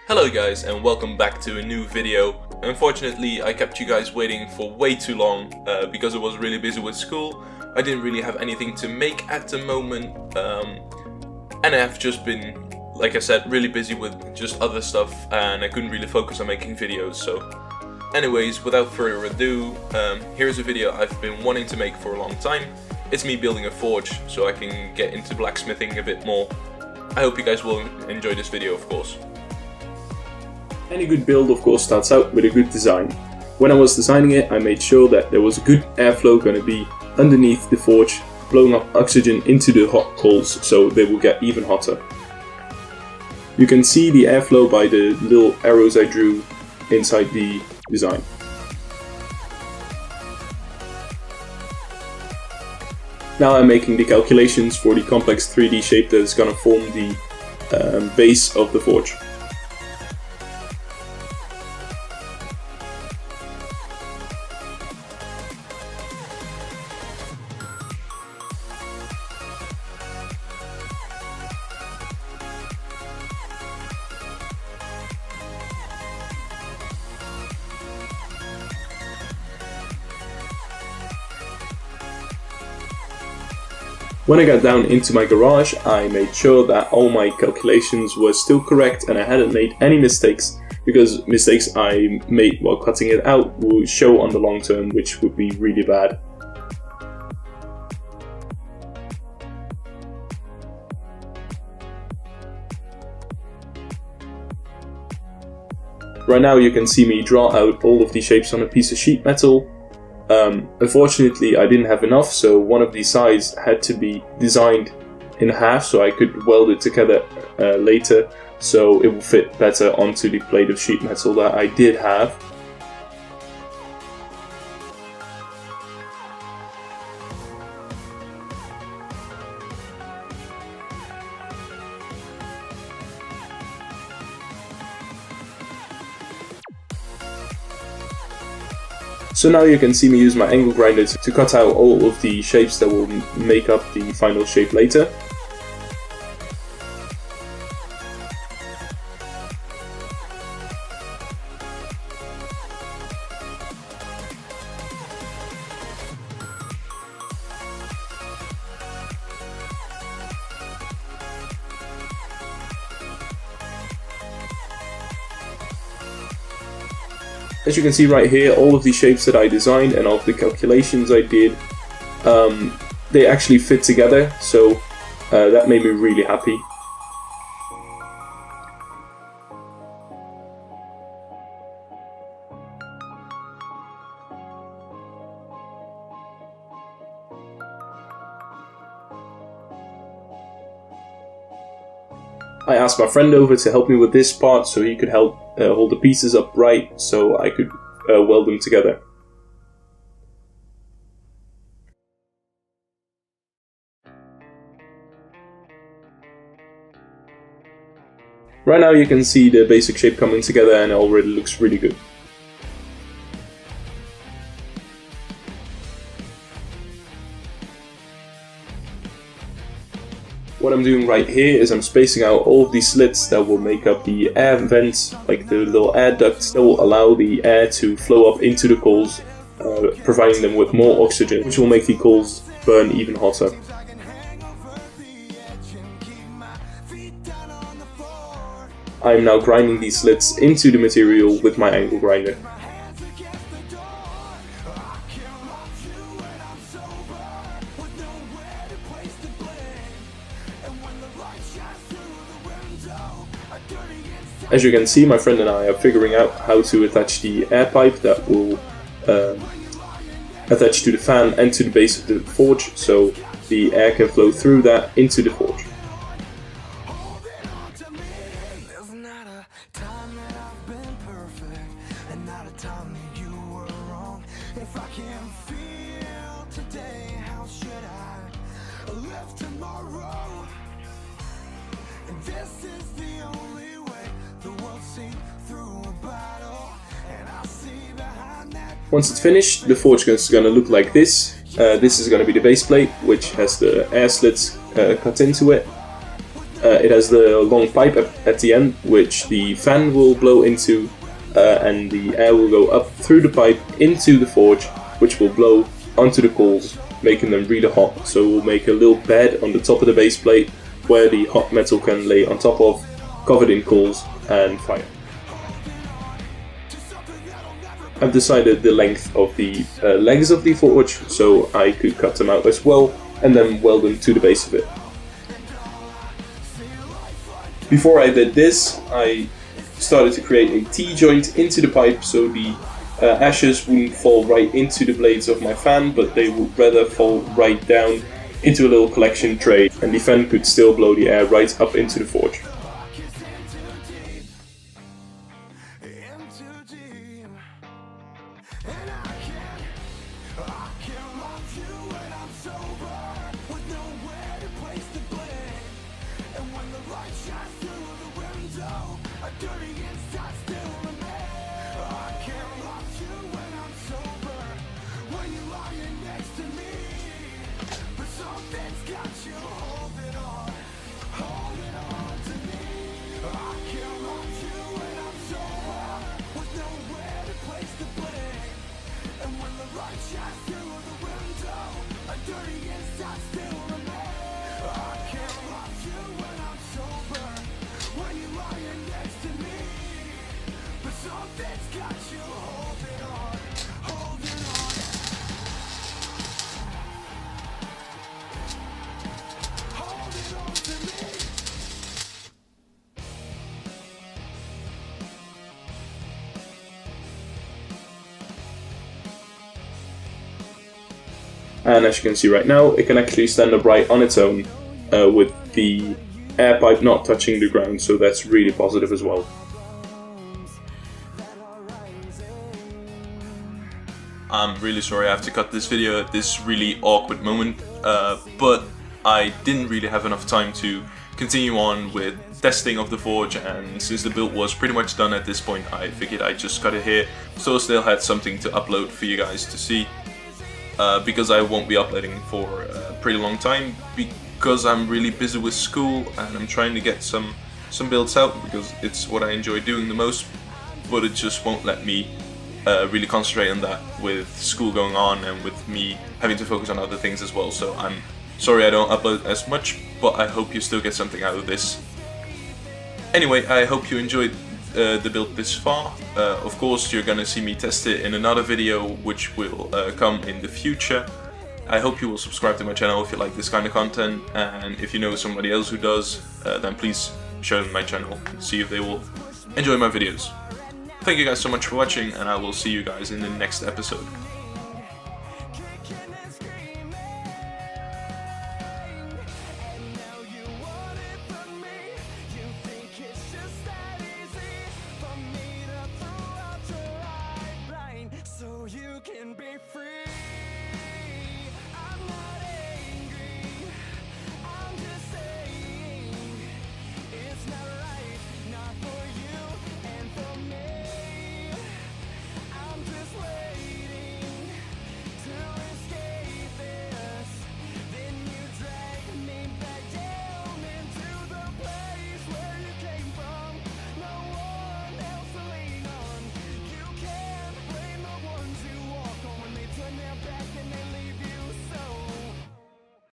Hello guys and welcome back to a new video. Unfortunately I kept you guys waiting for way too long because I was really busy with school. I didn't really have anything to make at the moment and I've just been, like I said, really busy with just other stuff and I couldn't really focus on making videos. So anyways, without further ado, here's a video I've been wanting to make for a long time. It's me building a forge so I can get into blacksmithing a bit more. I hope you guys will enjoy this video, of course. Any good build of course starts out with a good design. When I was designing it, I made sure that there was a good airflow going to be underneath the forge, blowing up oxygen into the hot coals so they will get even hotter. You can see the airflow by the little arrows I drew inside the design. Now I'm making the calculations for the complex 3D shape that is going to form the base of the forge. When I got down into my garage, I made sure that all my calculations were still correct and I hadn't made any mistakes, because mistakes I made while cutting it out would show on the long term, which would be really bad. Right now you can see me draw out all of these shapes on a piece of sheet metal. Unfortunately I didn't have enough, so one of these sides had to be designed in half so I could weld it together later so it will fit better onto the plate of sheet metal that I did have. So now you can see me use my angle grinder to cut out all of the shapes that will make up the final shape later. As you can see right here, all of the shapes that I designed and all of the calculations I did, they actually fit together, so that made me really happy. I asked my friend over to help me with this part so he could help hold the pieces upright so I could weld them together. Right now you can see the basic shape coming together and it already looks really good. What I'm doing right here is I'm spacing out all of these slits that will make up the air vents, like the little air ducts that will allow the air to flow up into the coals, providing them with more oxygen, which will make the coals burn even hotter. I'm now grinding these slits into the material with my angle grinder. As you can see, my friend and I are figuring out how to attach the air pipe that will attach to the fan and to the base of the forge so the air can flow through that into the forge. Once it's finished, the forge is going to look like this. This is going to be the base plate, which has the air slits cut into it. It has the long pipe at the end, which the fan will blow into, and the air will go up through the pipe into the forge, which will blow onto the coals, making them really hot. So we'll make a little bed on the top of the base plate where the hot metal can lay on top of, covered in coals and fire. I've decided the length of the legs of the forge, so I could cut them out as well and then weld them to the base of it. Before I did this, I started to create a T-joint into the pipe so the ashes wouldn't fall right into the blades of my fan, but they would rather fall right down into a little collection tray, and the fan could still blow the air right up into the forge. And as you can see right now, it can actually stand upright on its own with the air pipe not touching the ground, so that's really positive as well. I'm really sorry I have to cut this video at this really awkward moment, but I didn't really have enough time to continue on with testing of the forge, and since the build was pretty much done at this point, I figured I'd just cut it here so I still had something to upload for you guys to see. Because I won't be uploading for a pretty long time because I'm really busy with school and I'm trying to get some builds out because it's what I enjoy doing the most, but it just won't let me really concentrate on that with school going on and with me having to focus on other things as well. So I'm sorry I don't upload as much, but I hope you still get something out of this. Anyway, I hope you enjoyed the build this far. Of course, you're gonna see me test it in another video which will come in the future. I hope you will subscribe to my channel if you like this kind of content, and if you know somebody else who does, then please show them my channel and see if they will enjoy my videos. Thank you guys so much for watching, and I will see you guys in the next episode.